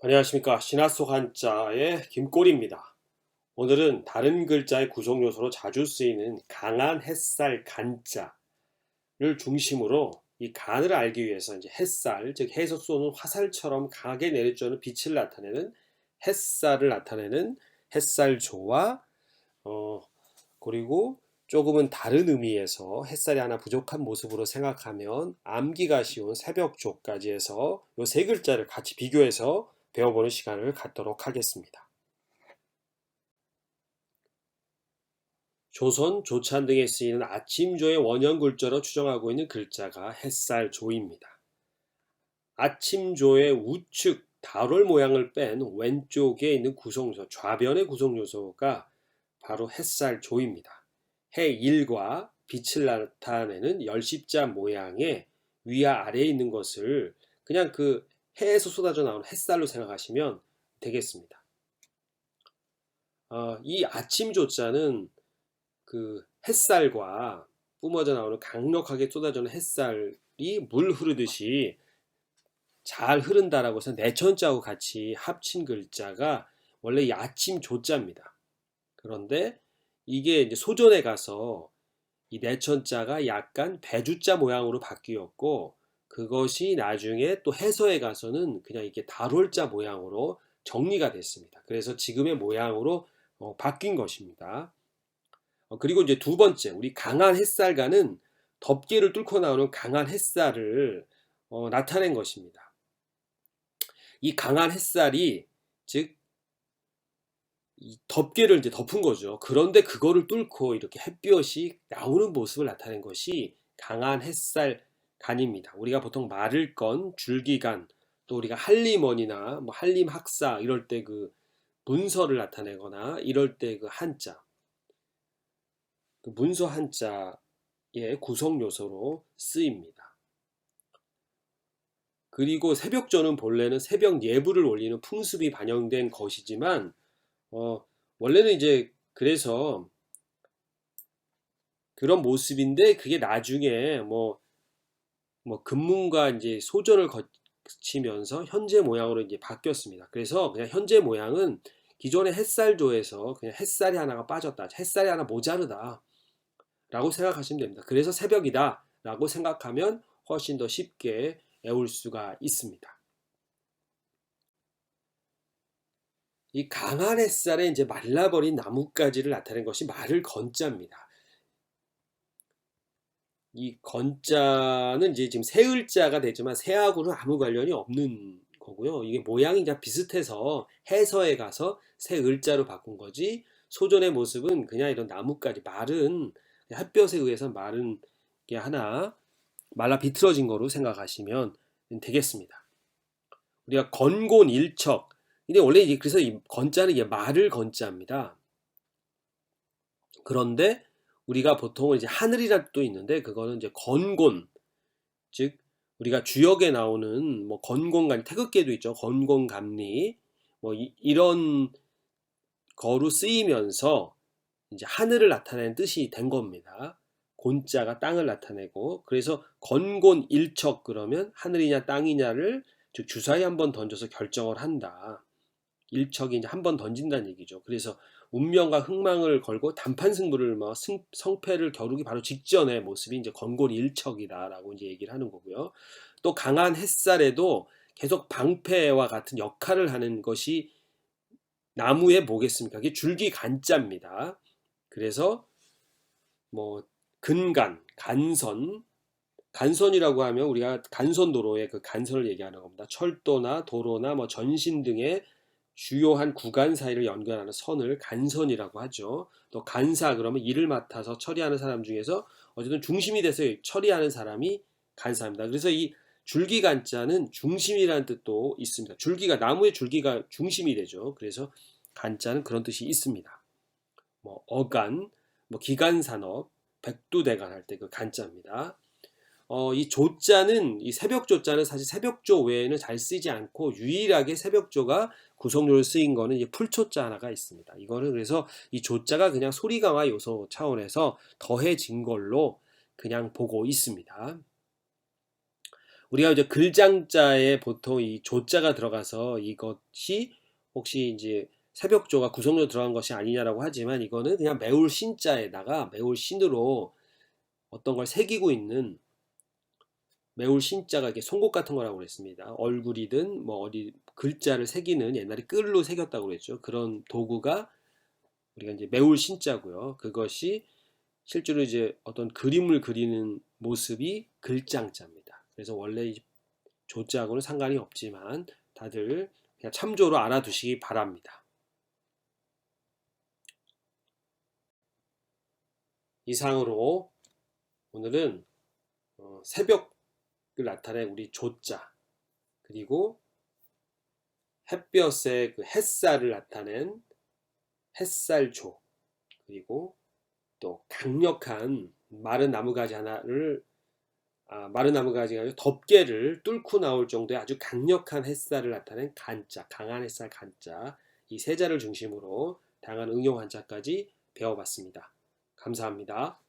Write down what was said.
안녕하십니까. 신화 속 한자의 김꼬리입니다. 오늘은 다른 글자의 구성 요소로 자주 쓰이는 강한 햇살 간자를 중심으로 이 간을 알기 위해서 이제 햇살, 즉 해에서 쏘는 화살처럼 강하게 내리쬐는 빛을 나타내는 햇살을 나타내는 햇살조와 어, 그리고 조금은 다른 의미에서 햇살이 하나 부족한 모습으로 생각하면 암기가 쉬운 새벽조까지 해서 이 세 글자를 같이 비교해서 배워보는 시간을 갖도록 하겠습니다. 조선, 조찬 등에 쓰이는 아침조의 원형 글자로 추정하고 있는 글자가 햇살조입니다. 아침조의 우측 달월 모양을 뺀 왼쪽에 있는 구성요소, 좌변의 구성요소가 바로 햇살조입니다. 해일과 빛을 나타내는 열십자 모양의 위와 아래에 있는 것을 그냥 그 해에서 쏟아져 나오는 햇살로 생각하시면 되겠습니다. 이 아침 조자는 그 햇살과 뿜어져 나오는 강력하게 쏟아지는 햇살이 물 흐르듯이 잘 흐른다라고 해서 내천자하고 같이 합친 글자가 원래 이 아침 조자입니다. 그런데 이게 이제 소전에 가서 이 내천자가 약간 배주자 모양으로 바뀌었고 그것이 나중에 또 해서에 가서는 그냥 이게 달월자 모양으로 정리가 됐습니다. 그래서 지금의 모양으로 바뀐 것입니다. 그리고 이제 두 번째, 우리 강한 햇살과는 덮개를 뚫고 나오는 강한 햇살을 나타낸 것입니다. 이 강한 햇살이 즉 이 덮개를 이제 덮은 거죠. 그런데 그거를 뚫고 이렇게 햇볕이 나오는 모습을 나타낸 것이 강한 햇살간입니다. 우리가 보통 마를건, 줄기간, 또 우리가 한림원이나 뭐 한림학사 이럴 때 그 문서를 나타내거나 이럴 때 그 한자, 그 문서 한자의 구성 요소로 쓰입니다. 그리고 새벽조는 본래는 새벽 예불을 올리는 풍습이 반영된 것이지만 어, 원래는 이제 그래서 그런 모습인데 그게 나중에 뭐 금문과 이제 소전을 거치면서 현재 모양으로 이제 바뀌었습니다. 그래서 그냥 현재 모양은 기존의 햇살조에서 그냥 햇살이 하나가 빠졌다, 햇살이 하나 모자르다 라고 생각하시면 됩니다. 그래서 새벽이다 라고 생각하면 훨씬 더 쉽게 외울 수가 있습니다. 이 강한 햇살에 이제 말라버린 나뭇가지를 나타낸 것이 말을 건자입니다. 이 건자는 이제 지금 세 글자가 되지만 새하고는 아무 관련이 없는 거고요. 이게 모양이 그냥 비슷해서 해서에 가서 새 글자로 바꾼 거지. 소전의 모습은 그냥 이런 나뭇가지 마른 햇볕에 의해서 마른 게 하나 말라 비틀어진 거로 생각하시면 되겠습니다. 우리가 건곤일척. 근데 원래 이제 그래서 이 건자는 이게 말을 건자입니다. 그런데 우리가 보통은 이제 하늘이란 뜻도 있는데 그거는 이제 건곤, 즉 우리가 주역에 나오는 뭐 건곤간 태극계도 있죠. 건곤감리 뭐 이런 거로 쓰이면서 이제 하늘을 나타내는 뜻이 된 겁니다. 곤자가 땅을 나타내고 그래서 건곤일척 그러면 하늘이냐 땅이냐를 즉 주사위 한번 던져서 결정을 한다. 일척이 이제 한 번 던진다는 얘기죠. 그래서 운명과 흥망을 걸고 단판 승부를 뭐 성패를 겨루기 바로 직전의 모습이 이제 건골일척이다라고 이제 얘기를 하는 거고요. 또 강한 햇살에도 계속 방패와 같은 역할을 하는 것이 나무에 뭐겠습니까? 그게 줄기 간자입니다. 그래서 뭐 근간, 간선, 간선이라고 하면 우리가 간선도로의 그 간선을 얘기하는 겁니다. 철도나 도로나 뭐 전신 등의 주요한 구간 사이를 연결하는 선을 간선이라고 하죠. 또 간사 그러면 일을 맡아서 처리하는 사람 중에서 어쨌든 중심이 돼서 처리하는 사람이 간사입니다. 그래서 이 줄기간자는 중심이라는 뜻도 있습니다. 줄기가 나무의 줄기가 중심이 되죠. 그래서 간자는 그런 뜻이 있습니다. 뭐 어간, 뭐 기간산업, 백두대간 할 때 그 간자입니다. 이 조자는 이 새벽조자는 사실 새벽조 외에는 잘 쓰이지 않고 유일하게 새벽조가 구성료로 쓰인 거는 이제 풀초자 하나가 있습니다. 이거는 그래서 이 조자가 그냥 소리 강화 요소 차원에서 더해진 걸로 그냥 보고 있습니다. 우리가 이제 글장자에 보통 이 조자가 들어가서 이것이 혹시 이제 새벽조가 구성조 들어간 것이 아니냐라고 하지만 이거는 그냥 매울 신자에다가 매울 신으로 어떤 걸 새기고 있는 매울 신자가 이렇게 송곳 같은 거라고 그랬습니다. 얼굴이든 뭐 어디 글자를 새기는 옛날에 끌로 새겼다고 그랬죠. 그런 도구가 우리가 이제 매울 신자고요. 그것이 실제로 이제 어떤 그림을 그리는 모습이 글장자입니다. 그래서 원래 이 조자하고는 상관이 없지만 다들 그냥 참조로 알아두시기 바랍니다. 이상으로 오늘은 새벽을 나타낸 우리 조자 그리고 햇볕의 그 햇살을 나타낸 햇살조 그리고 또 강력한 마른 나무가지 하나를 마른 나무가지가 아니라 덮개를 뚫고 나올 정도의 아주 강력한 햇살을 나타낸 간자, 강한 햇살 간자 이 세 자를 중심으로 다양한 응용 한자까지 배워봤습니다. 감사합니다.